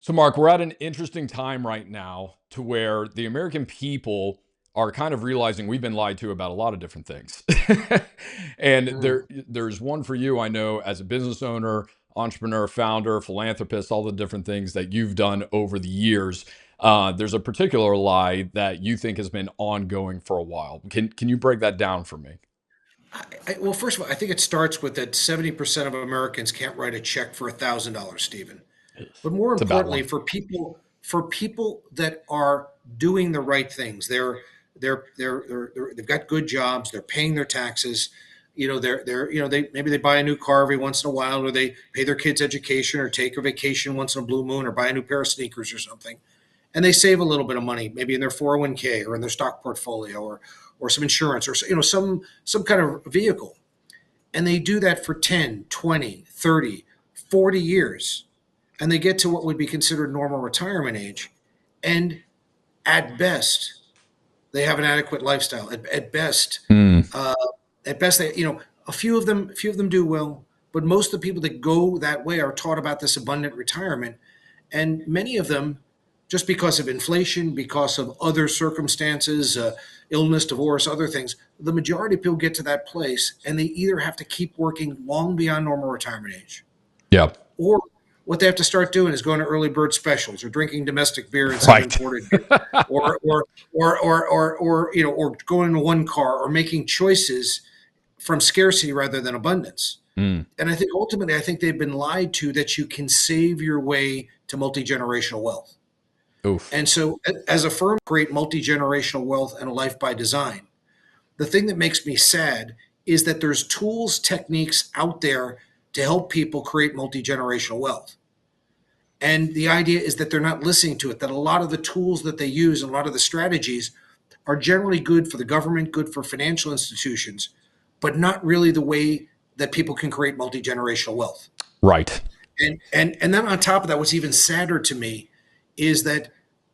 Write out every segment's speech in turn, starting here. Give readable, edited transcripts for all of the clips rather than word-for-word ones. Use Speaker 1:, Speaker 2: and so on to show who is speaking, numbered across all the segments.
Speaker 1: So, Mark, we're at an interesting time right now to where the American people are kind of realizing we've been lied to about a lot of different things. And
Speaker 2: Mm.
Speaker 1: there's one for you, I know, as a business owner, entrepreneur, founder, philanthropist, all the different things that you've done over the years. There's a particular lie that you think has been ongoing for a while. Can you break that down for me?
Speaker 2: Well, first of all, I think it starts with that 70% of Americans can't write a check for $1,000, Stephen.
Speaker 1: Yes.
Speaker 2: But more
Speaker 1: It's a bad
Speaker 2: importantly,
Speaker 1: one.
Speaker 2: for people that are doing the right things, they've got good jobs, they're paying their taxes. They maybe they buy a new car every once in a while, or they pay their kids' education, or take a vacation once in a blue moon, or buy a new pair of sneakers or something, and they save a little bit of money, maybe in their 401k or in their stock portfolio, or some insurance, or some kind of vehicle, and they do that for 10, 20, 30, 40 years, and they get to what would be considered normal retirement age, and at best they have an adequate lifestyle.
Speaker 1: Mm,
Speaker 2: Uh, at best, a few of them do well, but most of the people that go that way are taught about this abundant retirement, and many of them, just because of inflation, because of other circumstances, illness, divorce, other things, the majority of people get to that place and they either have to keep working long beyond normal retirement age,
Speaker 1: yeah.
Speaker 2: or what they have to start doing is going to early bird specials or drinking domestic beer instead of
Speaker 1: Right.
Speaker 2: imported beer, or going into one car, or making choices from scarcity rather than abundance.
Speaker 1: Mm,
Speaker 2: And I think they've been lied to that you can save your way to multi-generational wealth.
Speaker 1: oof.
Speaker 2: And so, as a firm, create multi generational wealth and a life by design. The thing that makes me sad is that there's tools, techniques out there to help people create multi generational wealth. And the idea is that they're not listening to it, that a lot of the tools that they use and a lot of the strategies are generally good for the government, good for financial institutions, but not really the way that people can create multi generational wealth.
Speaker 1: Right.
Speaker 2: And then on top of that, what's even sadder to me is that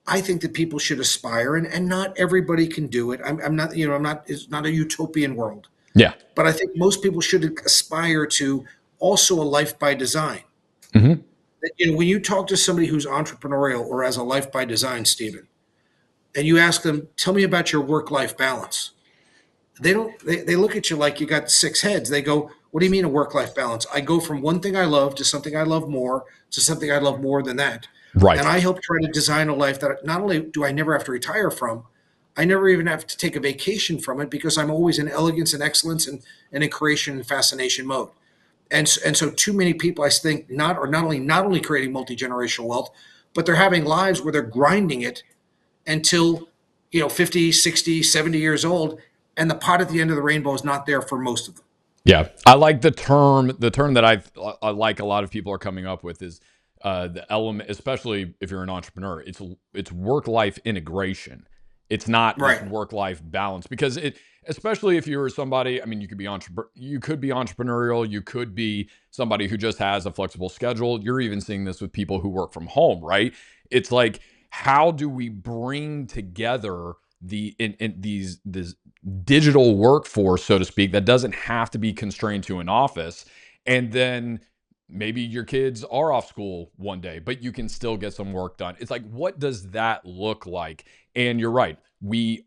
Speaker 2: I think that people should aspire, and not everybody can do it. I'm not, I'm not, it's not a utopian world,
Speaker 1: Yeah.
Speaker 2: but I think most people should aspire to also a life by design.
Speaker 1: Hmm.
Speaker 2: When you talk to somebody who's entrepreneurial or has a life by design, Stephen, and you ask them, tell me about your work life balance. They look at you like you got six heads. They go, what do you mean a work life balance? I go from one thing I love to something I love more to something I love more than that. And
Speaker 1: Right.
Speaker 2: I help try to design a life that not only do I never have to retire from, I never even have to take a vacation from it, because I'm always in elegance and excellence, and in creation and fascination mode. And so too many people, I think, not only creating multi-generational wealth, but they're having lives where they're grinding it until 50, 60, 70 years old, and the pot at the end of the rainbow is not there for most of them.
Speaker 1: Yeah, I like the term that I like a lot of people are coming up with is the element, especially if you're an entrepreneur. It's work life integration. It's not just
Speaker 2: Right.
Speaker 1: work life balance because especially if you're somebody. I mean, you could be entrepreneurial. You could be somebody who just has a flexible schedule. You're even seeing this with people who work from home, right? It's like how do we bring together in these this digital workforce, so to speak, that doesn't have to be constrained to an office. And then maybe your kids are off school one day, but you can still get some work done. It's like, what does that look like? And you're right. We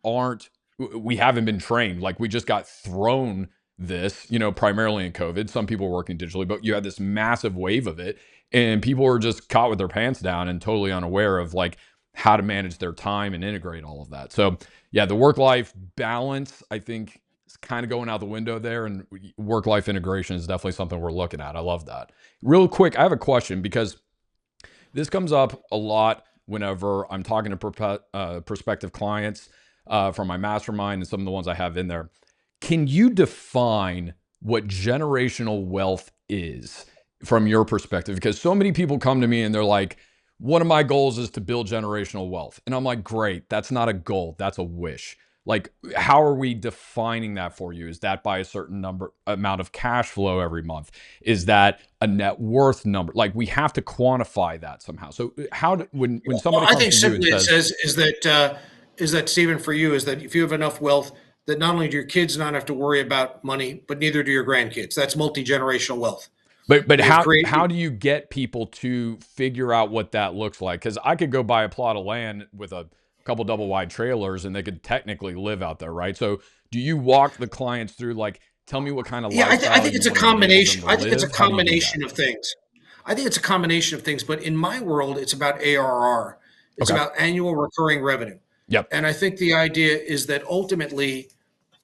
Speaker 1: haven't been trained. Like we just got thrown this, primarily in COVID. Some people were working digitally, but you had this massive wave of it. And people were just caught with their pants down and totally unaware of like how to manage their time and integrate all of that. So yeah, the work life balance, I think, is kind of going out the window there. And work life integration is definitely something we're looking at. I love that. Real quick, I have a question because this comes up a lot whenever I'm talking to prospective clients from my mastermind and some of the ones I have in there. Can you define what generational wealth is from your perspective? Because so many people come to me and they're like, one of my goals is to build generational wealth. And I'm like, great, that's not a goal, that's a wish. Like, how are we defining that for you? Is that by a certain number amount of cash flow every month? Is that a net worth number? Like, we have to quantify that somehow. So, when
Speaker 2: Well,
Speaker 1: somebody
Speaker 2: I
Speaker 1: comes
Speaker 2: think
Speaker 1: to you and
Speaker 2: simply it
Speaker 1: says,
Speaker 2: says is that Stephen, for you, is that if you have enough wealth, that not only do your kids not have to worry about money, but neither do your grandkids. That's multi generational wealth.
Speaker 1: But
Speaker 2: We have great.
Speaker 1: how do you get people to figure out what that looks like? Because I could go buy a plot of land with a couple double wide trailers and they could technically live out there, right? So do you walk the clients through like, tell me what kind of
Speaker 2: Yeah, I
Speaker 1: lifestyle
Speaker 2: think
Speaker 1: you
Speaker 2: it's a
Speaker 1: want to enable them
Speaker 2: combination.
Speaker 1: to
Speaker 2: I think it's a
Speaker 1: live? How do you do that?
Speaker 2: combination of things. I think it's a combination of things, but in my world, it's about ARR. It's
Speaker 1: Okay.
Speaker 2: about annual recurring revenue.
Speaker 1: Yep.
Speaker 2: And I think the idea is that ultimately,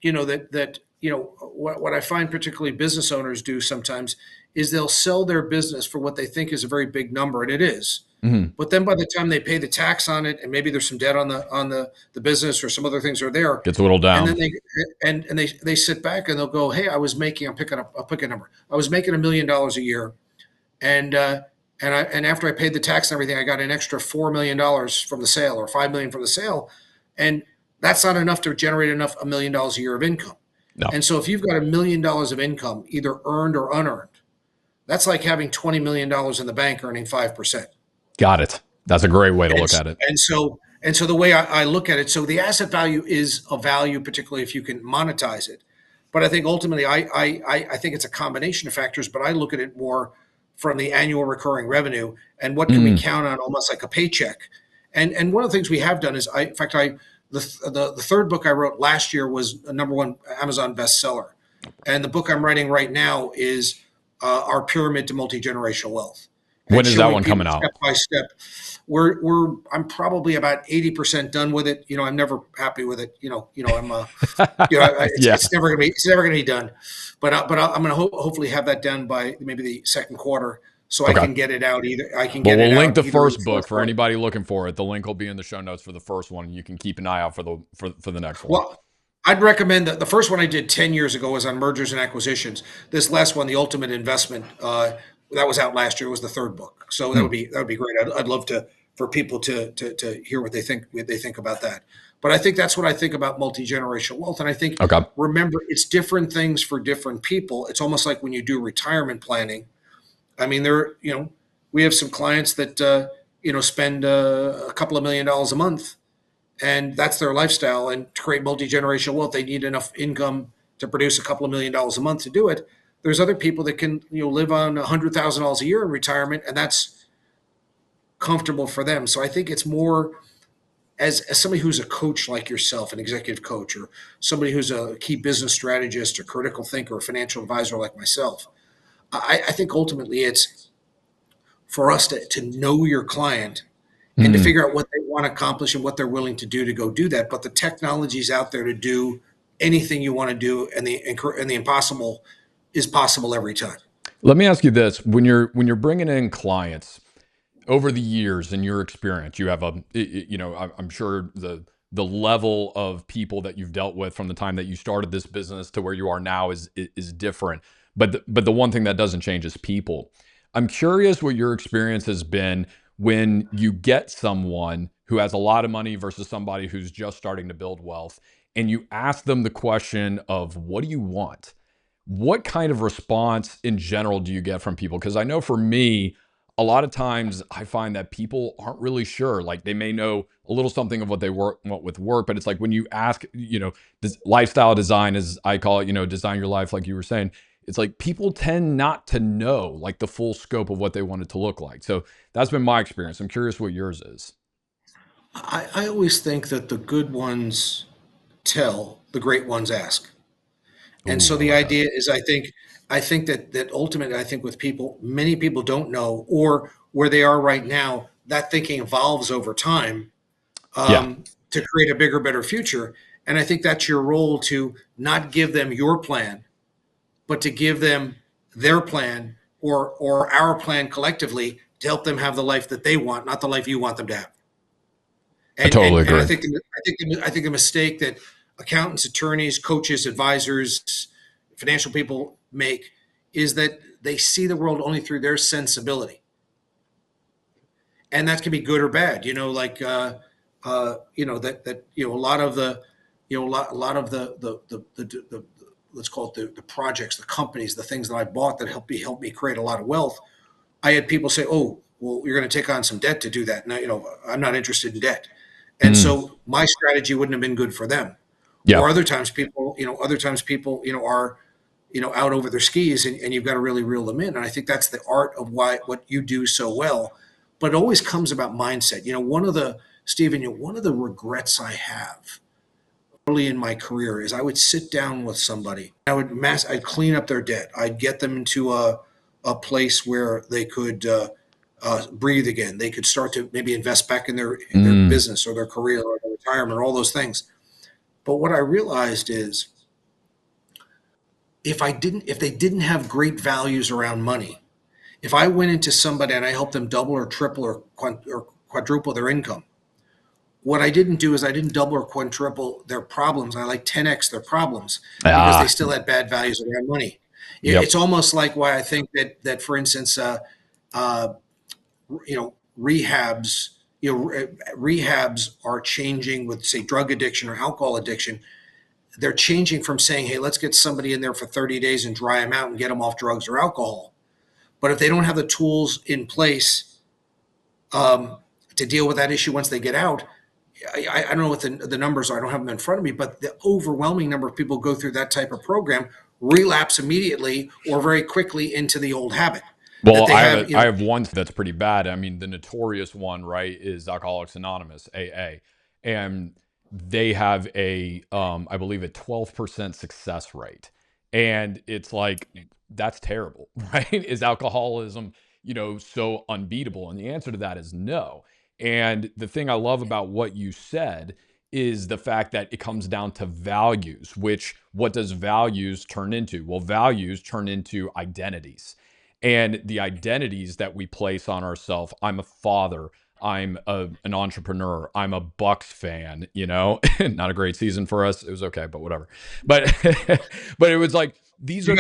Speaker 2: what I find particularly business owners do sometimes is they'll sell their business for what they think is a very big number, and it is.
Speaker 1: Hmm.
Speaker 2: But then by the time they pay the tax on it, and maybe there's some debt on the business or some other things are there,
Speaker 1: Gets a little
Speaker 2: and then
Speaker 1: down.
Speaker 2: they sit back and they'll go, "Hey, I'll pick a number. I was making $1 million a year, and and after I paid the tax and everything, I got an extra $4 million from the sale or 5 million from the sale, and that's not enough to generate enough $1 million a year of income.
Speaker 1: No.
Speaker 2: And so if you've got $1 million of income, either earned or unearned, that's like having $20 million in the bank earning 5%.
Speaker 1: Got it. That's a great way to
Speaker 2: And
Speaker 1: look at it.
Speaker 2: and so the way I look at it, so the asset value is a value, particularly if you can monetize it. But I think ultimately, I think it's a combination of factors. But I look at it more from the annual recurring revenue and what can we
Speaker 1: Mm.
Speaker 2: count on, almost like a paycheck. And one of the things we have done is, in fact, the third book I wrote last year was a number one Amazon bestseller, and the book I'm writing right now is Our Pyramid to Multi-Generational Wealth,
Speaker 1: When
Speaker 2: and
Speaker 1: is that
Speaker 2: showing
Speaker 1: one coming
Speaker 2: people
Speaker 1: out?
Speaker 2: step by step. I'm probably about 80% done with it. I'm never happy with it. I'm
Speaker 1: Yeah.
Speaker 2: it's never gonna be done, but I'm gonna hopefully have that done by maybe the second quarter, so I
Speaker 1: Okay.
Speaker 2: can get it out either. I can
Speaker 1: Well,
Speaker 2: get it
Speaker 1: we'll link
Speaker 2: out
Speaker 1: the
Speaker 2: either in the
Speaker 1: first
Speaker 2: fourth
Speaker 1: book for
Speaker 2: quarter.
Speaker 1: anybody looking for it. The link will be in the show notes for the first one. You can keep an eye out for the next one.
Speaker 2: Well, I'd recommend that the first one I did 10 years ago was on mergers and acquisitions. This last one, The Ultimate Investment, that was out last year, was the third book. So that would
Speaker 1: Hmm.
Speaker 2: be great. I'd love for people to hear what they think about that. But I think that's what I think about multi-generational wealth. And I think,
Speaker 1: Okay.
Speaker 2: remember, it's different things for different people. It's almost like when you do retirement planning. I mean, we have some clients that spend a couple of $1 million a month, and that's their lifestyle. And to create multi-generational wealth, they need enough income to produce a couple of $1 million a month to do it. There's other people that can live on $100,000 a year in retirement, and that's comfortable for them. So I think it's more, as somebody who's a coach like yourself, an executive coach, or somebody who's a key business strategist or critical thinker or financial advisor like myself. I think ultimately it's for us to know your client and to
Speaker 1: Hmm.
Speaker 2: figure out what they want to accomplish and what they're willing to do to go do that. But the technology's out there to do anything you want to do, and the impossible is possible every time.
Speaker 1: Let me ask you this: when you're bringing in clients over the years, in your experience, you have I'm sure the level of people that you've dealt with from the time that you started this business to where you are now is different. But the one thing that doesn't change is people. I'm curious what your experience has been when you get someone who has a lot of money versus somebody who's just starting to build wealth, and you ask them the question of what do you want? What kind of response in general do you get from people? Because I know for me, a lot of times I find that people aren't really sure. Like they may know a little something of what they want with work, but it's like when you ask, this lifestyle design, as I call it, design your life, like you were saying, it's like people tend not to know like the full scope of what they want it to look like. So that's been my experience. I'm curious what yours is.
Speaker 2: I always think that the good ones tell, the great ones ask. And so
Speaker 1: Ooh, I
Speaker 2: the
Speaker 1: like that.
Speaker 2: idea is, I think that ultimately, I think with people, many people don't know, or where they are right now, that thinking evolves over time,
Speaker 1: Yeah,
Speaker 2: to create a bigger, better future. And I think that's your role, to not give them your plan, but to give them their plan, or our plan collectively, to help them have the life that they want, not the life you want them to have.
Speaker 1: I
Speaker 2: And
Speaker 1: totally
Speaker 2: and and I
Speaker 1: agree.
Speaker 2: think the mistake that accountants, attorneys, coaches, advisors, financial people make is that they see the world only through their sensibility, and that can be good or bad. Like a lot of the a lot of the let's call it the projects, the companies, the things that I bought that helped me create a lot of wealth. I had people say, "Oh, well, you're going to take on some debt to do that." Now, I'm not interested in debt, and
Speaker 1: Mm,
Speaker 2: so my strategy wouldn't have been good for them.
Speaker 1: yeah.
Speaker 2: Or other times people, are, out over their skis, and you've got to really reel them in. And I think that's the art of what you do so well. But it always comes about mindset. Stephen, one of the regrets I have early in my career is I would sit down with somebody. I'd clean up their debt. I'd get them into a place where they could breathe again. They could start to maybe invest back in their business or their career or their retirement or all those things. But what I realized is if they didn't have great values around money, if I went into somebody and I helped them double or triple or quadruple their income, what I didn't do is I didn't double or quadruple their problems. I like 10x their problems because they still had bad values around money.
Speaker 1: Yep.
Speaker 2: It's almost like why I think that for instance, rehabs, rehabs are changing with, say, drug addiction or alcohol addiction. They're changing from saying, hey, let's get somebody in there for 30 days and dry them out and get them off drugs or alcohol. But if they don't have the tools in place to deal with that issue once they get out, I don't know what the numbers are. I don't have them in front of me, but the overwhelming number of people go through that type of program, relapse immediately or very quickly into the old habit.
Speaker 1: Well, I have one that's pretty bad. I mean, the notorious one, right, is Alcoholics Anonymous, AA, and they have I believe a 12% success rate, and it's like that's terrible, right? Is alcoholism, so unbeatable? And the answer to that is no. And the thing I love about what you said is the fact that it comes down to values, which what does values turn into? Well, values turn into identities. And the identities that we place on ourselves. I'm a father. I'm an entrepreneur. I'm a Bucks fan, not a great season for us. It was okay, but whatever. But, but it was like, these are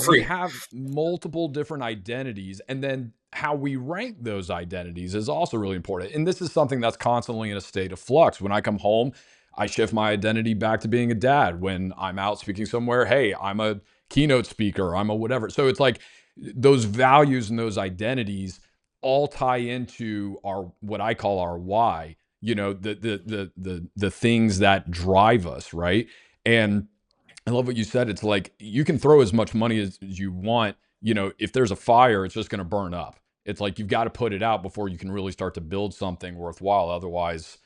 Speaker 1: we have multiple different identities, and then how we rank those identities is also really important. And this is something that's constantly in a state of flux. When I come home, I shift my identity back to being a dad. When I'm out speaking somewhere, hey, I'm a keynote speaker, I'm a whatever. So it's like those values and those identities all tie into our, what I call our why, the things that drive us, right? And I love what you said. It's like you can throw as much money as you want. If there's a fire, it's just going to burn up. It's like you've got to put it out before you can really start to build something worthwhile. Otherwise,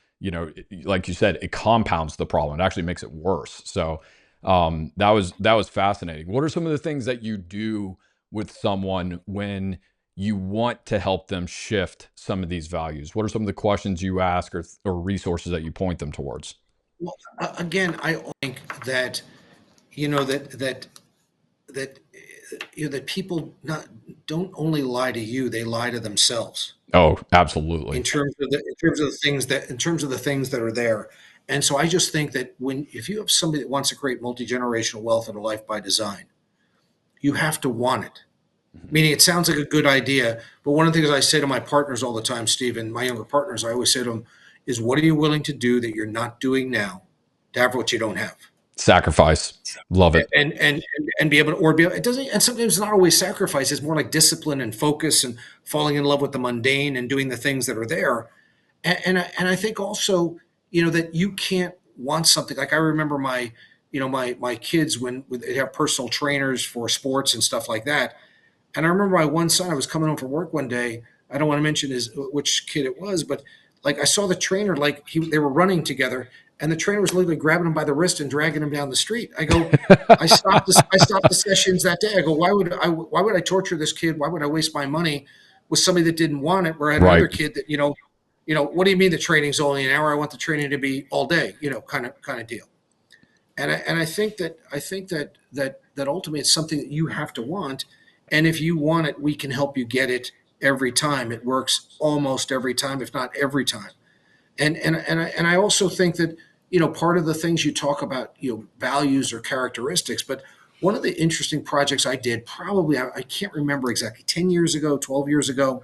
Speaker 1: like you said, it compounds the problem. It actually makes it worse. So that was fascinating. What are some of the things that you do with someone when you want to help them shift some of these values? What are some of the questions you ask or resources that you point them towards?
Speaker 2: Well, again, I think that that people don't only lie to you; they lie to themselves.
Speaker 1: Oh, absolutely.
Speaker 2: In terms of the things that are there, and so I just think that if you have somebody that wants to create multi-generational wealth and a life by design, you have to want it. Meaning, it sounds like a good idea, but one of the things I say to my partners all the time, Stephen, my younger partners, I always say to them, is what are you willing to do that you're not doing now to have what you don't have?
Speaker 1: Sacrifice. Love it.
Speaker 2: And be able to, it doesn't, and sometimes it's not always sacrifice. It's more like discipline and focus and falling in love with the mundane and doing the things that are there. And I think also, that you can't want something. Like I remember my kids when they have personal trainers for sports and stuff like that. And I remember my one son, I was coming home from work one day. I don't want to mention which kid it was, but like I saw the trainer, they were running together, and the trainer was literally grabbing him by the wrist and dragging him down the street. I go, I stopped the sessions that day. I go, why would I torture this kid? Why would I waste my money with somebody that didn't want it? Where I had another kid that, what do you mean the training's only an hour? I want the training to be all day, kind of deal. And I think that ultimately it's something that you have to want. And if you want it, we can help you get it every time. It works almost every time, if not every time. And I also think that, part of the things you talk about, values or characteristics, but one of the interesting projects I did, probably, I can't remember exactly, 10 years ago, 12 years ago,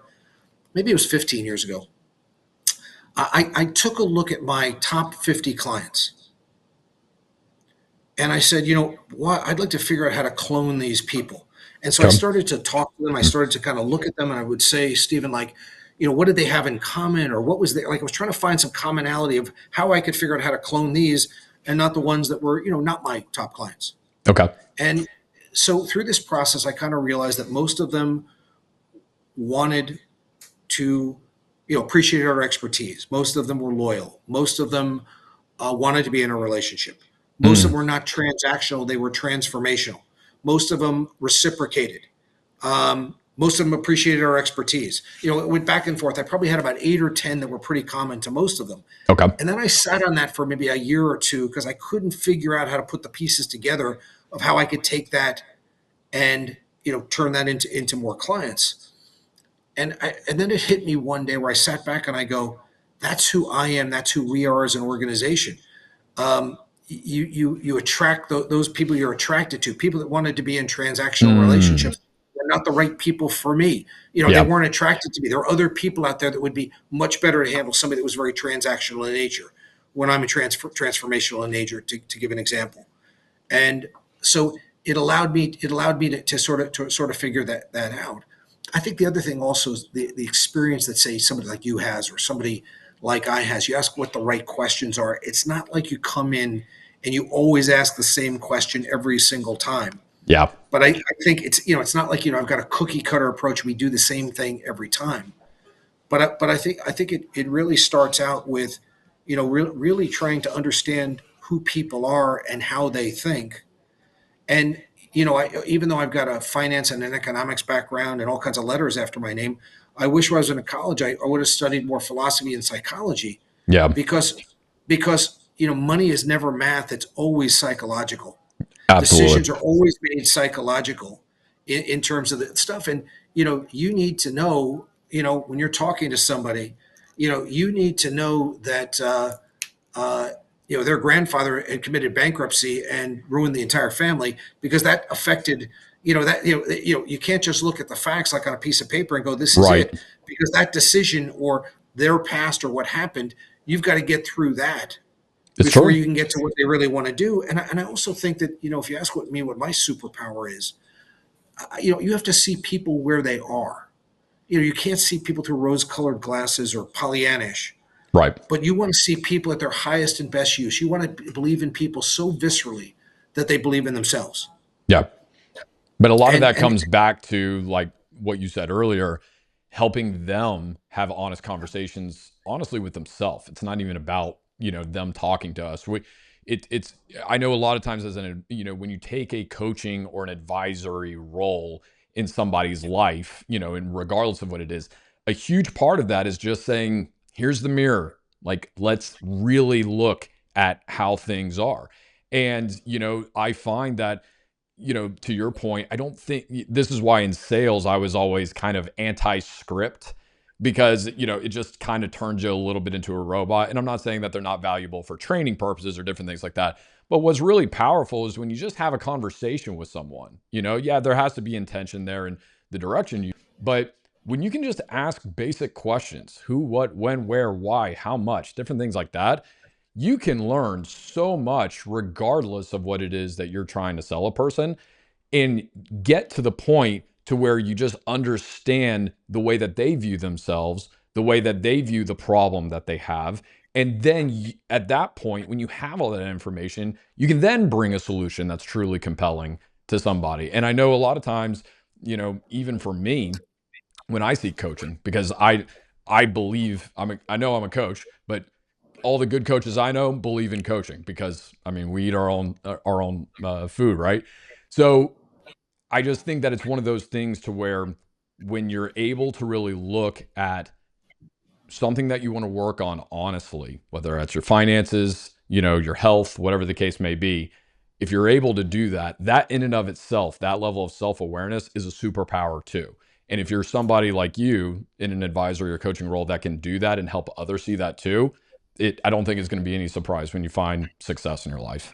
Speaker 2: maybe it was 15 years ago. I took a look at my top 50 clients. And I said, what? I'd like to figure out how to clone these people. And so I started to talk to them. I started to kind of look at them, and I would say, Stephen, what did they have in common, or what was I was trying to find some commonality of how I could figure out how to clone these and not the ones that were, not my top clients.
Speaker 1: Okay.
Speaker 2: And so through this process, I kind of realized that most of them wanted to, appreciated our expertise. Most of them were loyal. Most of them wanted to be in a relationship. Most of
Speaker 1: Mm,
Speaker 2: them were not transactional, they were transformational. Most of them reciprocated. Most of them appreciated our expertise. It went back and forth. I probably had about 8 or 10 that were pretty common to most of them.
Speaker 1: okay.
Speaker 2: And then I sat on that for maybe a year or two because I couldn't figure out how to put the pieces together of how I could take that and turn that into more clients. And then it hit me one day where I sat back and I go, that's who I am. That's who we are as an organization. You attract those people you're attracted to. People that wanted to be in transactional
Speaker 1: Mm,
Speaker 2: relationships were not the right people for me. They
Speaker 1: yeah.
Speaker 2: weren't attracted to me. There are other people out there that would be much better to handle somebody that was very transactional in nature. When I'm a transformational in nature, to give an example, and so it allowed me to sort of figure that out. I think the other thing also is the experience that, say, somebody like you has, or somebody like I has. You ask what the right questions are. It's not like you come in and you always ask the same question every single time.
Speaker 1: Yeah.
Speaker 2: But I think it's not like I've got a cookie cutter approach. We do the same thing every time. But I think it really starts out with really trying to understand who people are and how they think. And even though I've got a finance and an economics background and all kinds of letters after my name, I wish when I was in college I would have studied more philosophy and psychology,
Speaker 1: Yeah.
Speaker 2: because money is never math; it's always psychological.
Speaker 1: Absolutely.
Speaker 2: Decisions are always made psychological in terms of the stuff. And you need to know, when you're talking to somebody, you need to know that uh, their grandfather had committed bankruptcy and ruined the entire family because that affected, you can't just look at the facts like on a piece of paper and go, this is
Speaker 1: Right.
Speaker 2: it, because that decision or their past or what happened, you've got to get through that
Speaker 1: It's
Speaker 2: before
Speaker 1: true.
Speaker 2: you can get to what they really want to do. And I also think that, if you ask what my superpower is, you have to see people where they are. You can't see people through rose colored glasses or Pollyannish,
Speaker 1: Right.
Speaker 2: but you want to see people at their highest and best use. You want to believe in people so viscerally that they believe in themselves.
Speaker 1: Yeah. But a lot of that
Speaker 2: And
Speaker 1: comes back to like what you said earlier, helping them have honest conversations, honestly with themselves. It's not even about, them talking to us. It's I know a lot of times as when you take a coaching or an advisory role in somebody's life, and regardless of what it is, a huge part of that is just saying, here's the mirror. Like, let's really look at how things are. And, I find that to your point, I don't think this is why in sales I was always kind of anti-script because, it just kind of turns you a little bit into a robot. And I'm not saying that they're not valuable for training purposes or different things like that. But what's really powerful is when you just have a conversation with someone, yeah, there has to be intention there in the direction but when you can just ask basic questions, who, what, when, where, why, how much, different things like that, you can learn so much regardless of what it is that you're trying to sell a person and get to the point to where you just understand the way that they view themselves, the way that they view the problem that they have. And then at that point, when you have all that information, you can then bring a solution that's truly compelling to somebody. And I know a lot of times, even for me, when I seek coaching, because I believe I know I'm a coach, but all the good coaches I know believe in coaching because I mean we eat our own food, right? So I just think that it's one of those things to where when you're able to really look at something that you want to work on honestly, whether that's your finances, your health, whatever the case may be, if you're able to do that, that in and of itself, that level of self-awareness is a superpower too. And if you're somebody like you in an advisory or coaching role that can do that and help others see that too, I don't think it's going to be any surprise when you find success in your life.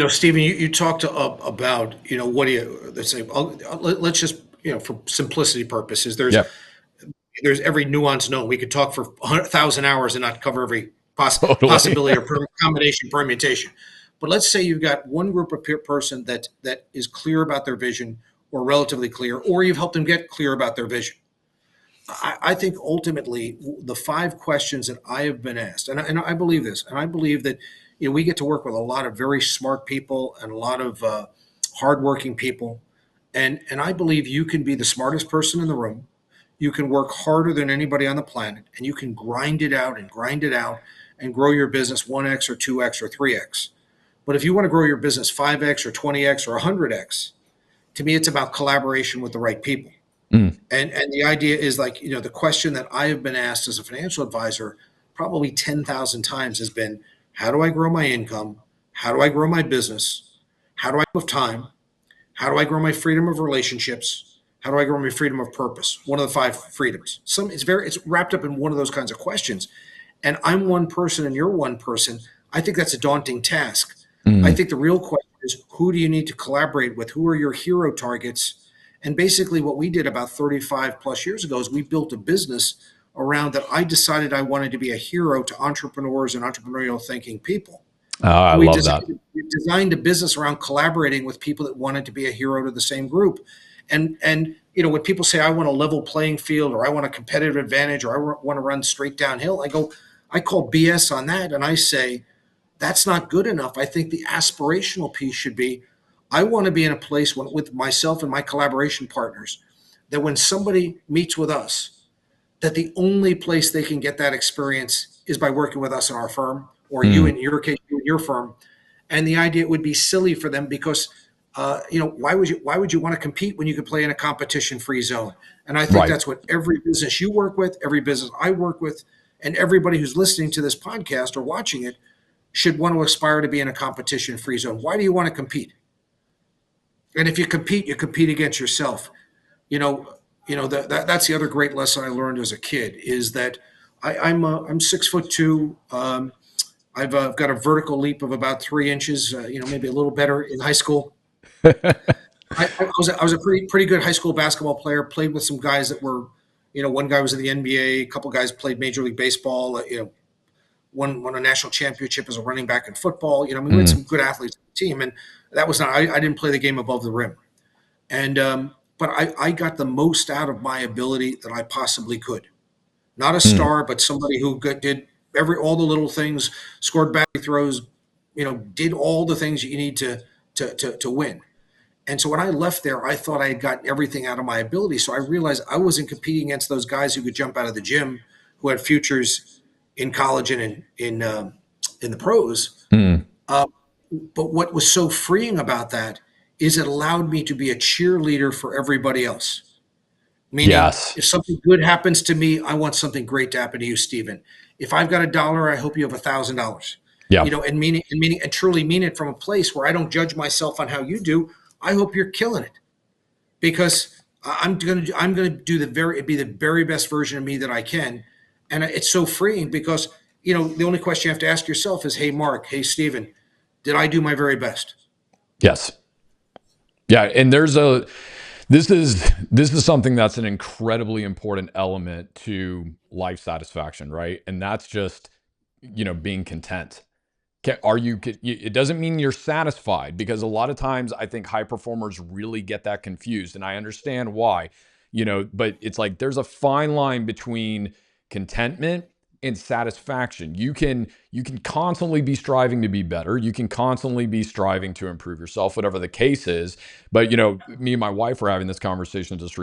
Speaker 2: Stephen, you talked about, what do you, let's say, let's just, for simplicity purposes, there's
Speaker 1: Yep.
Speaker 2: there's every nuance known. We could talk for 1,000 hours and not cover every
Speaker 1: Totally.
Speaker 2: possibility or combination permutation. But let's say you've got one group of person that is clear about their vision or relatively clear, or you've helped them get clear about their vision. I think ultimately the 5 questions that I have been asked, and I believe this, and I believe that we get to work with a lot of very smart people and a lot of hardworking people. And I believe you can be the smartest person in the room. You can work harder than anybody on the planet, and you can grind it out and grind it out and grow your business 1x or 2x or 3x. But if you want to grow your business 5x or 20x or 100x, to me, it's about collaboration with the right people.
Speaker 1: Mm.
Speaker 2: And the idea is like, the question that I have been asked as a financial advisor probably 10,000 times has been, how do I grow my income? How do I grow my business? How do I have time? How do I grow my freedom of relationships? How do I grow my freedom of purpose? One of the five freedoms. It's wrapped up in one of those kinds of questions. And I'm one person and you're one person. I think that's a daunting task. I
Speaker 1: Mm.
Speaker 2: think the real question is, who do you need to collaborate with? Who are your hero targets? And basically, what we did about 35 plus years ago is we built a business around that. I decided I wanted to be a hero to entrepreneurs and entrepreneurial thinking people.
Speaker 1: Oh, I
Speaker 2: And
Speaker 1: love that.
Speaker 2: we designed a business around collaborating with people that wanted to be a hero to the same group. And when people say I want a level playing field or I want a competitive advantage or I want to run straight downhill, I call BS on that, and I say that's not good enough. I think the aspirational piece should be, I want to be in a place with myself and my collaboration partners, that when somebody meets with us, that the only place they can get that experience is by working with us in our firm, or you
Speaker 1: Mm.
Speaker 2: in your case, you in your firm. And the idea, it would be silly for them because, why would you want to compete when you could play in a competition free zone? And I think
Speaker 1: Right.
Speaker 2: that's what every business you work with, every business I work with, and everybody who's listening to this podcast or watching it should want to aspire to be in a competition free zone. Why do you want to compete? And if you compete against yourself. You know, that's the other great lesson I learned as a kid is that I'm 6'2". I've got a vertical leap of about 3 inches. Maybe a little better in high school. I was a pretty good high school basketball player. Played with some guys that were, one guy was in the NBA. A couple guys played Major League Baseball. Won a national championship as a running back in football. We had
Speaker 1: Mm.
Speaker 2: some good athletes on the team, and that was not. I didn't play the game above the rim, and but I got the most out of my ability that I possibly could. Not a
Speaker 1: Mm.
Speaker 2: star, but somebody who did all the little things, scored back throws, did all the things you need to win. And so when I left there, I thought I had gotten everything out of my ability. So I realized I wasn't competing against those guys who could jump out of the gym, who had futures in college and in the pros.
Speaker 1: Mm.
Speaker 2: Uh, but what was so freeing about that is it allowed me to be a cheerleader for everybody else. Meaning,
Speaker 1: Yes.
Speaker 2: if something good happens to me, I want something great to happen to you, Stephen. If I've got $1, I hope you have $1,000.
Speaker 1: Yeah.
Speaker 2: And truly mean it from a place where I don't judge myself on how you do. I hope you're killing it because I'm gonna do be the very best version of me that I can, and it's so freeing because the only question you have to ask yourself is, hey Mark, hey Stephen, did I do my very best?
Speaker 1: Yes. Yeah. And this is something that's an incredibly important element to life satisfaction, right? And that's just, being content. It doesn't mean you're satisfied, because a lot of times I think high performers really get that confused, and I understand why, but it's like there's a fine line between contentment and satisfaction. You can constantly be striving to be better. You can constantly be striving to improve yourself, whatever the case is. But me and my wife were having this conversation just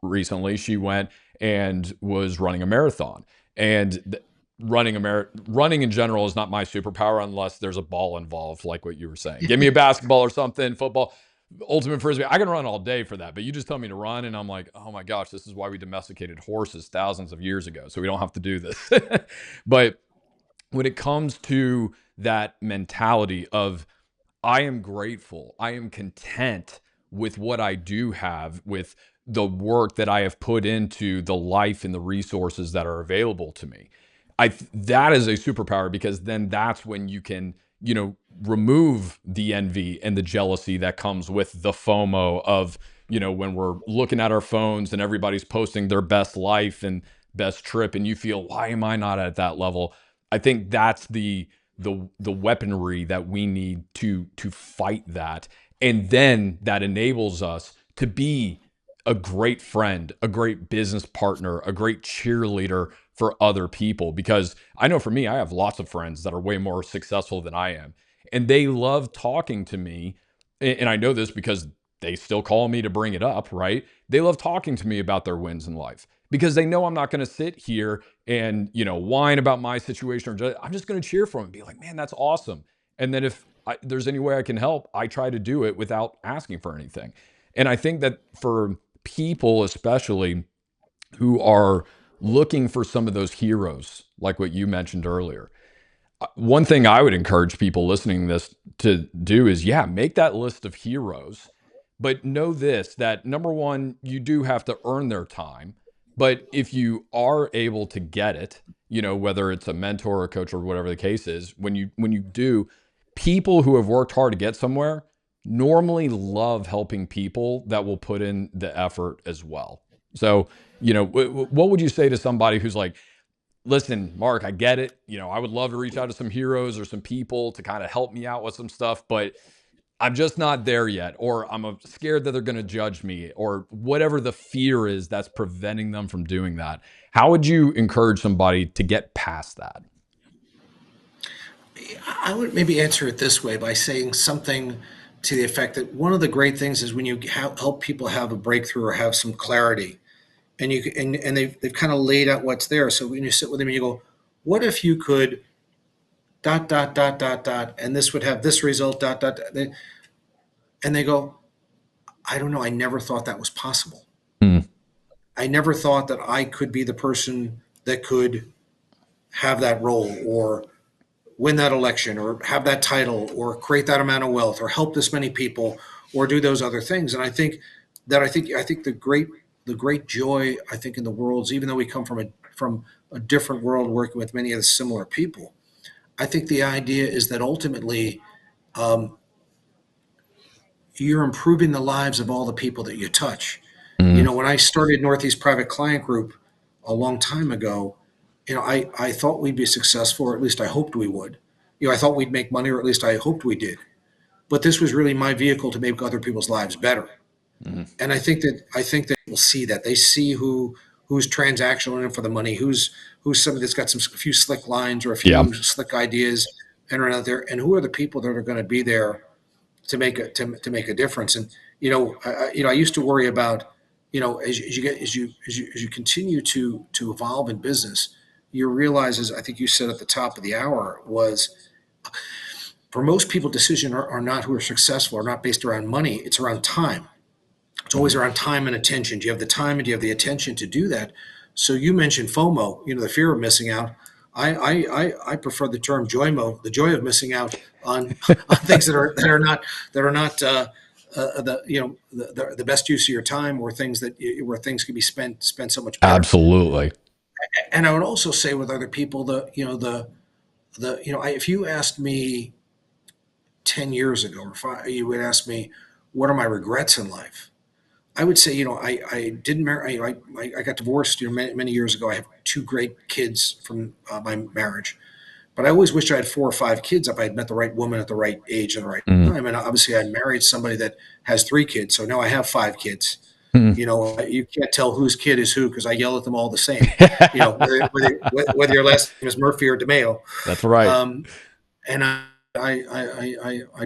Speaker 1: recently. She went and was running a marathon, and running in general is not my superpower unless there's a ball involved, like what you were saying. Give me a basketball or something, football, ultimate frisbee. I can run all day for that, but you just tell me to run, and I'm like, oh my gosh, this is why we domesticated horses thousands of years ago, so we don't have to do this. But when it comes to that mentality of, I am grateful, I am content with what I do have, with the work that I have put into the life and the resources that are available to me. That is a superpower, because then that's when you can, remove the envy and the jealousy that comes with the FOMO of, when we're looking at our phones and everybody's posting their best life and best trip, and you feel, why am I not at that level? I think that's the weaponry that we need to fight that. And then that enables us to be a great friend, a great business partner, a great cheerleader for other people. Because I know for me, I have lots of friends that are way more successful than I am, and they love talking to me and I know this because they still call me to bring it up, right? They love talking to me about their wins in life because they know I'm not going to sit here and, whine about my situation, or I'm just going to cheer for them and be like, man, that's awesome. And then if there's any way I can help, I try to do it without asking for anything. And I think that for people, especially who are looking for some of those heroes, like what you mentioned earlier, one thing I would encourage people listening to this to do is, yeah, make that list of heroes, but know this, that number one, you do have to earn their time. But if you are able to get it, whether it's a mentor or a coach or whatever the case is, when you do, people who have worked hard to get somewhere normally love helping people that will put in the effort as well. So, what would you say to somebody who's like, listen, Mark, I get it. I would love to reach out to some heroes or some people to kind of help me out with some stuff, but I'm just not there yet, or I'm scared that they're going to judge me, or whatever the fear is that's preventing them from doing that. How would you encourage somebody to get past that?
Speaker 2: I would maybe answer it this way by saying something to the effect that one of the great things is when you help people have a breakthrough or have some clarity, and they've kind of laid out what's there. So when you sit with them and you go, "What if you could dot dot dot dot dot, and this would have this result dot dot," and they go, "I don't know. I never thought that was possible.
Speaker 1: Hmm.
Speaker 2: I never thought that I could be the person that could have that role or win that election or have that title or create that amount of wealth or help this many people or do those other things." And I think the great joy I think in the world is, even though we come from a different world working with many of the similar people, I think the idea is that ultimately um, you're improving the lives of all the people that you touch.
Speaker 1: Hmm.
Speaker 2: When I started Northeast Private Client Group a long time ago, I thought we'd be successful, or at least I hoped we would. I thought we'd make money, or at least I hoped we did. But this was really my vehicle to make other people's lives better.
Speaker 1: Hmm.
Speaker 2: And I think that people see that. They see who's transactional in it for the money, who's somebody that's got a few slick lines or a
Speaker 1: Yeah.
Speaker 2: few slick ideas and are out there, and who are the people that are going to be there to make a difference. And I used to worry about, as you continue to evolve in business, you realize, as I think you said at the top of the hour, was for most people, decisions are not who are successful, are not based around money. It's around time. It's always
Speaker 1: Hmm.
Speaker 2: around time and attention. Do you have the time and do you have the attention to do that? So you mentioned FOMO, the fear of missing out. I prefer the term JOYMO, the joy of missing out on things that are not the best use of your time, or things where things can be spent so much better.
Speaker 1: Absolutely.
Speaker 2: And I would also say with other people, if you asked me 10 years ago, or five, you would ask me, what are my regrets in life? I would say, I didn't marry. I got divorced, many years ago. I have two great kids from my marriage, but I always wished I had 4 or 5 kids if I had met the right woman at the right age and the right
Speaker 1: Hmm.
Speaker 2: time. And obviously, I married somebody that has 3 kids, so now I have 5 kids.
Speaker 1: Hmm.
Speaker 2: You can't tell whose kid is who because I yell at them all the same. Whether your last name is Murphy or DeMeo,
Speaker 1: That's right.
Speaker 2: um, and I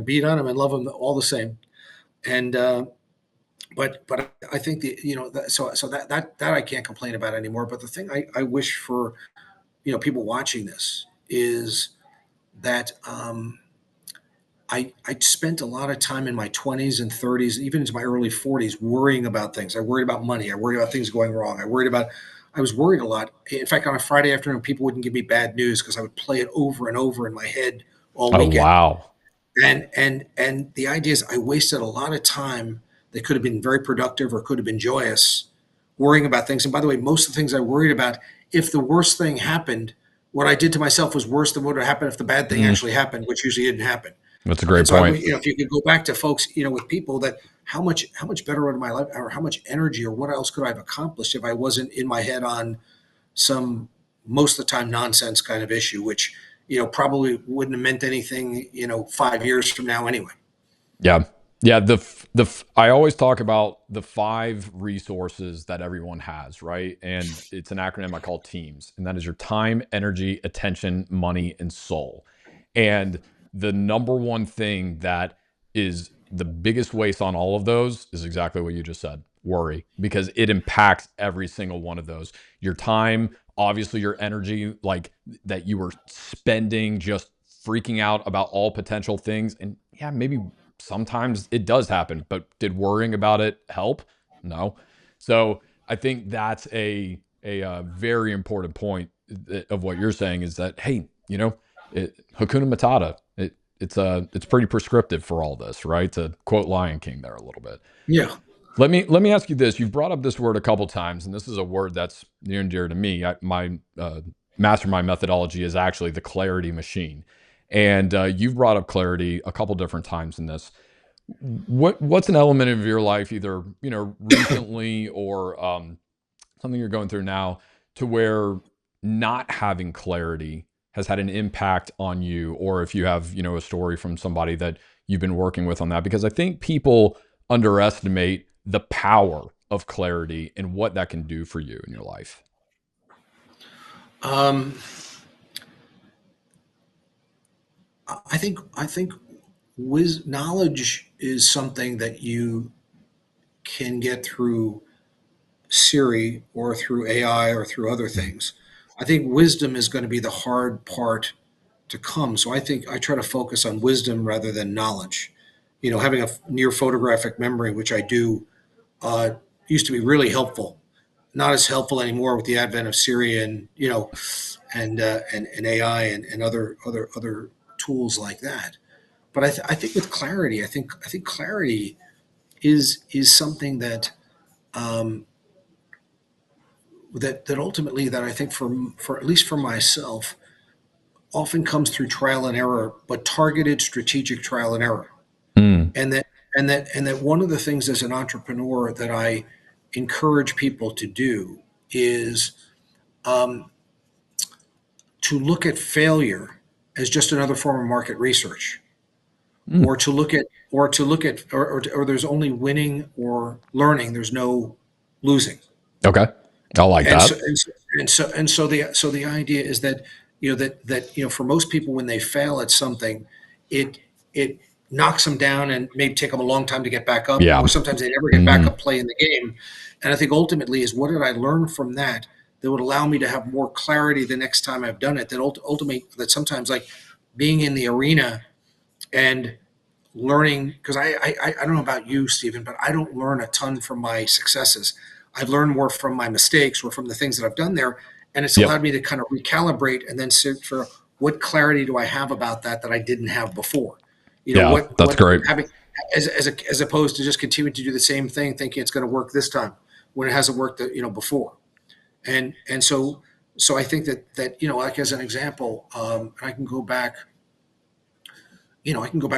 Speaker 2: beat on them and love them all the same. And but I think so that I can't complain about anymore. But the thing I wish for people watching this is that I spent a lot of time in my 20s and 30s, even into my early 40s, worrying about things. I worried about money. I worried about things going wrong. I was worried a lot. In fact, on a Friday afternoon, people wouldn't give me bad news because I would play it over and over in my head all
Speaker 1: Oh,
Speaker 2: weekend.
Speaker 1: wow.
Speaker 2: And the idea is I wasted a lot of time that could have been very productive or could have been joyous worrying about things. And by the way, most of the things I worried about, if the worst thing happened, what I did to myself was worse than what would happen if the bad thing
Speaker 1: Hmm.
Speaker 2: actually happened, which usually didn't happen.
Speaker 1: That's a
Speaker 2: And
Speaker 1: great
Speaker 2: so
Speaker 1: point.
Speaker 2: if you could go back to folks, with people, that how much better would my life, or how much energy, or what else could I have accomplished if I wasn't in my head on some, most of the time, nonsense kind of issue, which probably wouldn't have meant anything 5 years from now anyway.
Speaker 1: Yeah. Yeah. I always talk about the five resources that everyone has, right? And it's an acronym I call TEAMS, and that is your time, energy, attention, money, and soul. And the number one thing that is the biggest waste on all of those is exactly what you just said, worry, because it impacts every single one of those. Your time, obviously your energy, like that you were spending just freaking out about all potential things. And yeah, maybe sometimes it does happen, but did worrying about it help? No. So I think that's a very important point of what you're saying is that, hey, Hakuna Matata. It's pretty prescriptive for all this, right? To quote Lion King there a little bit.
Speaker 2: Yeah.
Speaker 1: Let me ask you this. You've brought up this word a couple times, and this is a word that's near and dear to me. My mastermind methodology is actually the clarity machine, and you've brought up clarity a couple different times in this. What's an element of your life, either recently or something you're going through now, to where not having clarity has had an impact on you, or if you have a story from somebody that you've been working with on that? Because I think people underestimate the power of clarity and what that can do for you in your life.
Speaker 2: Um, I think knowledge is something that you can get through Siri or through AI or through other
Speaker 1: Mhm.
Speaker 2: things. I think wisdom is going to be the hard part to come. So I think I try to focus on wisdom rather than knowledge. Having a near photographic memory, which I do, uh, used to be really helpful. Not as helpful anymore with the advent of Siri and and AI and other tools like that. But I think with clarity, I think clarity is something that that ultimately that I think for at least for myself often comes through trial and error, but targeted strategic trial and error.
Speaker 1: Mm.
Speaker 2: And that one of the things as an entrepreneur that I encourage people to do is um, to look at failure as just another form of market research,
Speaker 1: Mm.
Speaker 2: or there's only winning or learning. There's no losing.
Speaker 1: Okay, I like
Speaker 2: And so
Speaker 1: that.
Speaker 2: and so and so the idea is that for most people when they fail at something, it it knocks them down and may take them a long time to get back up,
Speaker 1: Yeah.
Speaker 2: or sometimes they never get back
Speaker 1: Hmm.
Speaker 2: up playing the game. And I think ultimately is, what did I learn from that that would allow me to have more clarity the next time I've done it? That ultimately, that sometimes, like being in the arena and learning, because I don't know about you, Stephen, but I don't learn a ton from my successes. I've learned more from my mistakes or from the things that I've done there, and it's
Speaker 1: Yep.
Speaker 2: allowed me to kind of recalibrate and then search for what clarity do I have about that I didn't have before.
Speaker 1: Yeah, that's
Speaker 2: What
Speaker 1: great.
Speaker 2: having as opposed to just continuing to do the same thing, thinking it's going to work this time when it hasn't worked before. And so I think that like as an example, I can go back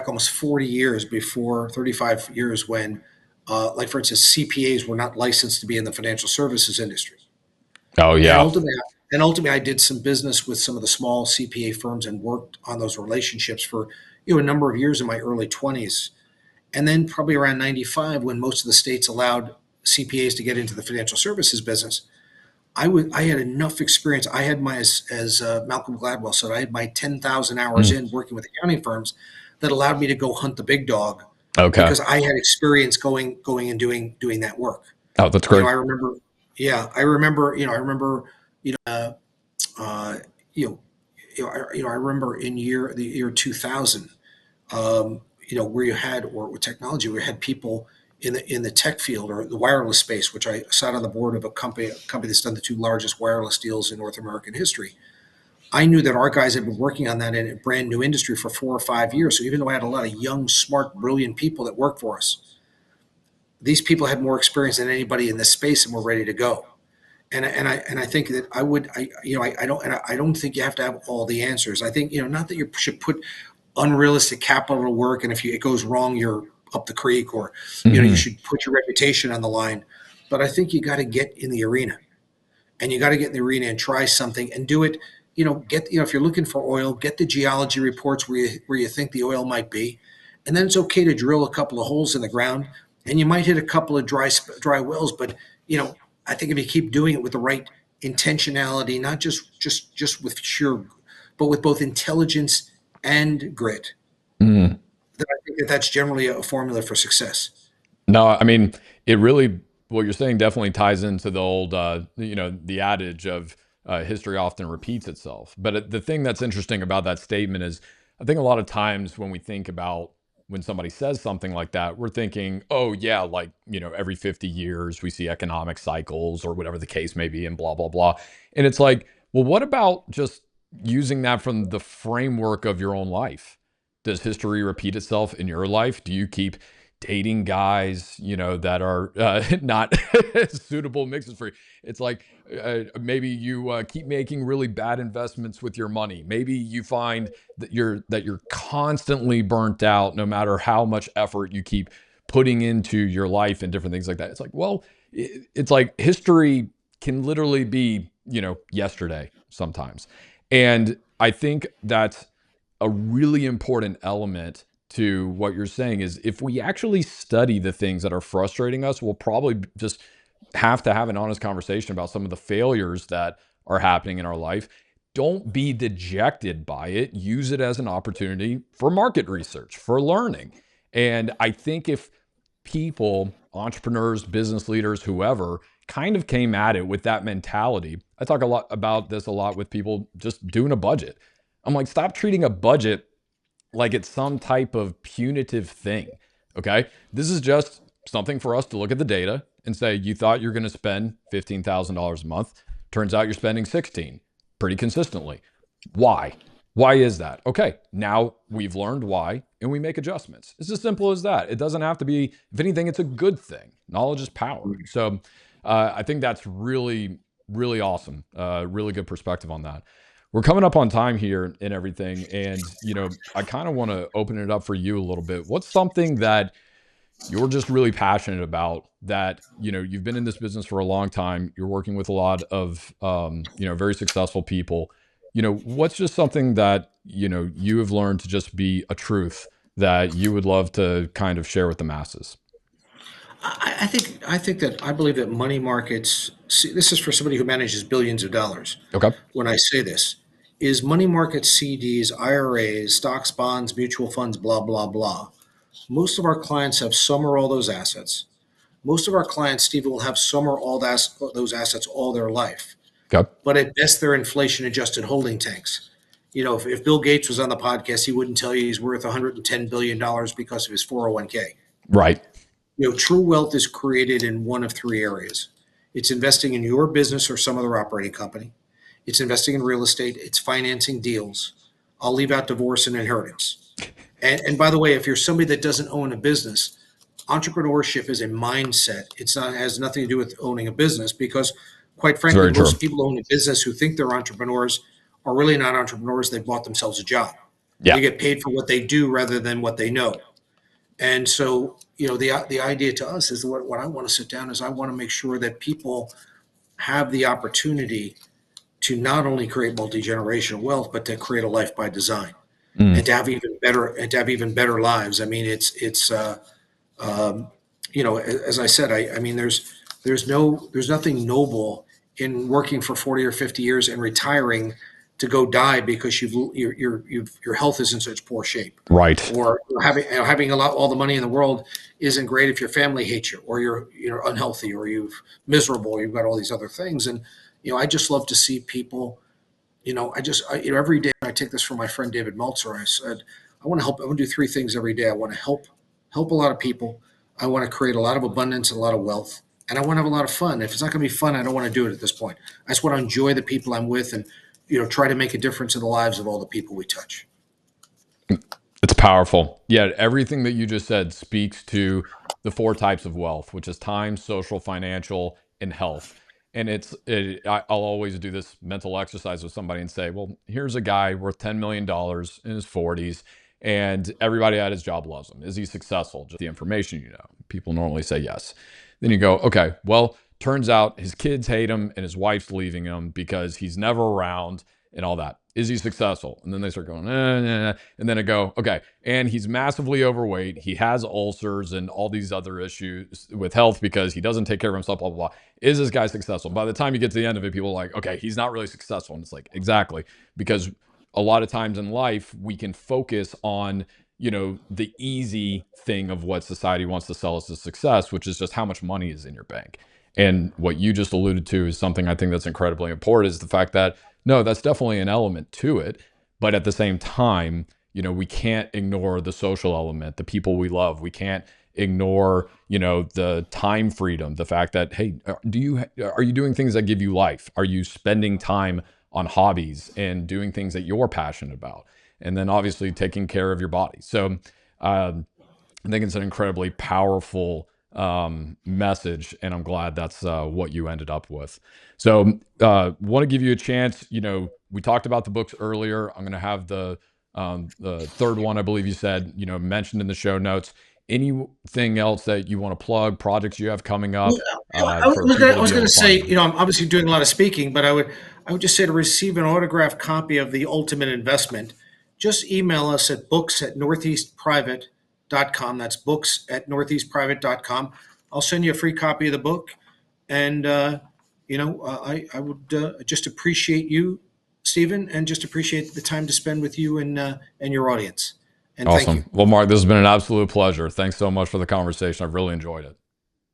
Speaker 2: almost 40 years before 35 years when, like for instance, CPAs were not licensed to be in the financial services industry.
Speaker 1: Oh
Speaker 2: And
Speaker 1: yeah.
Speaker 2: ultimately, and ultimately, I did some business with some of the small CPA firms and worked on those relationships for a number of years in my early 20s. And then probably around 95, when most of the states allowed CPAs to get into the financial services business, I had enough experience. I had my, as Malcolm Gladwell said, I had my 10,000 hours
Speaker 1: Mm.
Speaker 2: in working with accounting firms that allowed me to go hunt the big dog
Speaker 1: Okay.
Speaker 2: because I had experience going and doing that work.
Speaker 1: Oh, that's great.
Speaker 2: I remember, yeah, I remember, uh, you know, I remember in the year 2000, where you had, or with technology, where you had people in the tech field or the wireless space, which I sat on the board of a company that's done the two largest wireless deals in North American history. I knew that our guys had been working on that in a brand new industry for 4 or 5 years. So even though I had a lot of young, smart, brilliant people that worked for us, these people had more experience than anybody in this space and were ready to go. And I think that I don't think you have to have all the answers. I think not that you should put unrealistic capital to work, and if it goes wrong, you're up the creek, or you
Speaker 1: Hmm.
Speaker 2: should put your reputation on the line. But I think you got to get in the arena, and you got to get in the arena and try something and do it. If you're looking for oil, get the geology reports where you think the oil might be, and then it's okay to drill a couple of holes in the ground, and you might hit a couple of dry wells. But you know, I think if you keep doing it with the right intentionality, not just with sheer, but with both intelligence and grit,
Speaker 1: Mm.
Speaker 2: then I think that that's generally a formula for success.
Speaker 1: No, I mean, it really, what you're saying definitely ties into the old, the adage of history often repeats itself. But the thing that's interesting about that statement is, I think a lot of times when we think about when somebody says something like that, we're thinking, oh, yeah, like, every 50 years we see economic cycles or whatever the case may be and blah, blah, blah. And it's like, well, what about just using that from the framework of your own life? Does history repeat itself in your life? Do you keep dating guys, that are not suitable mixes for you? It's like maybe you keep making really bad investments with your money. Maybe you find that you're constantly burnt out, no matter how much effort you keep putting into your life and different things like that. It's like, well, it's like history can literally be, yesterday sometimes, and I think that's a really important element to what you're saying is if we actually study the things that are frustrating us, we'll probably just have to have an honest conversation about some of the failures that are happening in our life. Don't be dejected by it. Use it as an opportunity for market research, for learning. And I think if people, entrepreneurs, business leaders, whoever, kind of came at it with that mentality, I talk a lot about this a lot with people just doing a budget. I'm like, stop treating a budget like it's some type of punitive thing. Okay. This is just something for us to look at the data and say, you thought you're going to spend $15,000 a month. Turns out you're spending 16 pretty consistently. Why? Why is that? Okay. Now we've learned why and we make adjustments. It's as simple as that. It doesn't have to be, if anything, it's a good thing. Knowledge is power. So I think that's really, really awesome. Really good perspective on that. We're coming up on time here and everything. And, I kind of want to open it up for you a little bit. What's something that you're just really passionate about that, you've been in this business for a long time. You're working with a lot of, very successful people. What's just something that, you have learned to just be a truth that you would love to kind of share with the masses?
Speaker 2: I think that I believe that money markets. See, this is for somebody who manages billions of dollars.
Speaker 1: Okay.
Speaker 2: When I say this, is money market CDs, IRAs, stocks, bonds, mutual funds, blah blah blah. Most of our clients have some or all those assets. Most of our clients, Steve, will have some or all those assets all their life.
Speaker 1: Okay.
Speaker 2: But at best, they're inflation adjusted holding tanks. If Bill Gates was on the podcast, he wouldn't tell you he's worth $110 billion because of his 401k.
Speaker 1: Right.
Speaker 2: True wealth is created in one of three areas. It's investing in your business or some other operating company. It's investing in real estate. It's financing deals. I'll leave out divorce and inheritance. And by the way, if you're somebody that doesn't own a business, entrepreneurship is a mindset. It's not has nothing to do with owning a business because, quite
Speaker 1: It's
Speaker 2: frankly,
Speaker 1: very true.
Speaker 2: most people who own a business who think they're entrepreneurs are really not entrepreneurs. They bought themselves a job.
Speaker 1: Yeah.
Speaker 2: They get paid for what they do rather than what they know. And so, the idea to us is what I want to sit down is I want to make sure that people have the opportunity to not only create multi-generational wealth, but to create a life by design
Speaker 1: Mm.
Speaker 2: and to have even better lives. I mean, um, as I said, I mean, there's nothing noble in working for 40 or 50 years and retiring to go die because your health is in such poor shape,
Speaker 1: Right.
Speaker 2: or having all the money in the world isn't great if your family hates you, or you're unhealthy, or you've miserable, or you've got all these other things. And I just love to see people. Every day I take this from my friend David Meltzer. I said, I want to help. I want to do three things every day. I want to help a lot of people. I want to create a lot of abundance and a lot of wealth. And I want to have a lot of fun. If it's not going to be fun, I don't want to do it at this point. I just want to enjoy the people I'm with and, try to make a difference in the lives of all the people we touch.
Speaker 1: It's powerful. Yeah, everything that you just said speaks to the four types of wealth, which is time, social, financial, and health. And I'll always do this mental exercise with somebody and say, well, here's a guy worth $10 million dollars in his 40s, and everybody at his job loves him. Is he successful? Just the information you know. People normally say yes. Then you go, okay, well, turns out his kids hate him and his wife's leaving him because he's never around and all that. Is he successful? And then they start going, and then I go, okay, and he's massively overweight. He has ulcers and all these other issues with health because he doesn't take care of himself, blah, blah, blah. Is this guy successful? By the time you get to the end of it, people are like, okay, he's not really successful. And it's like, exactly, because a lot of times in life, we can focus on the easy thing of what society wants to sell us as success, which is just how much money is in your bank. And what you just alluded to is something I think that's incredibly important, is the fact that no, that's definitely an element to it. But at the same time, we can't ignore the social element, the people we love. We can't ignore, the time freedom, the fact that, hey, are you doing things that give you life? Are you spending time on hobbies and doing things that you're passionate about? And then obviously taking care of your body. So I think it's an incredibly powerful message, and I'm glad that's what you ended up with. So, want to give you a chance. We talked about the books earlier. I'm going to have the third one, I believe you said, mentioned in the show notes. Anything else that you want to plug? Projects you have coming
Speaker 2: Well,
Speaker 1: up
Speaker 2: I
Speaker 1: for
Speaker 2: was gonna,
Speaker 1: people
Speaker 2: I
Speaker 1: to
Speaker 2: was
Speaker 1: be able
Speaker 2: going to
Speaker 1: to
Speaker 2: say,
Speaker 1: find you?
Speaker 2: I'm obviously doing a lot of speaking, but I would just say to receive an autographed copy of The Ultimate Investment, just email us at books@northeastprivate.com. That's books@northeastprivate.com. I'll send you a free copy of the book. And, I would just appreciate you, Stephen, and just appreciate the time to spend with you and your audience. And thank you.
Speaker 1: Awesome. Well, Mark, this has been an absolute pleasure. Thanks so much for the conversation. I've really enjoyed it.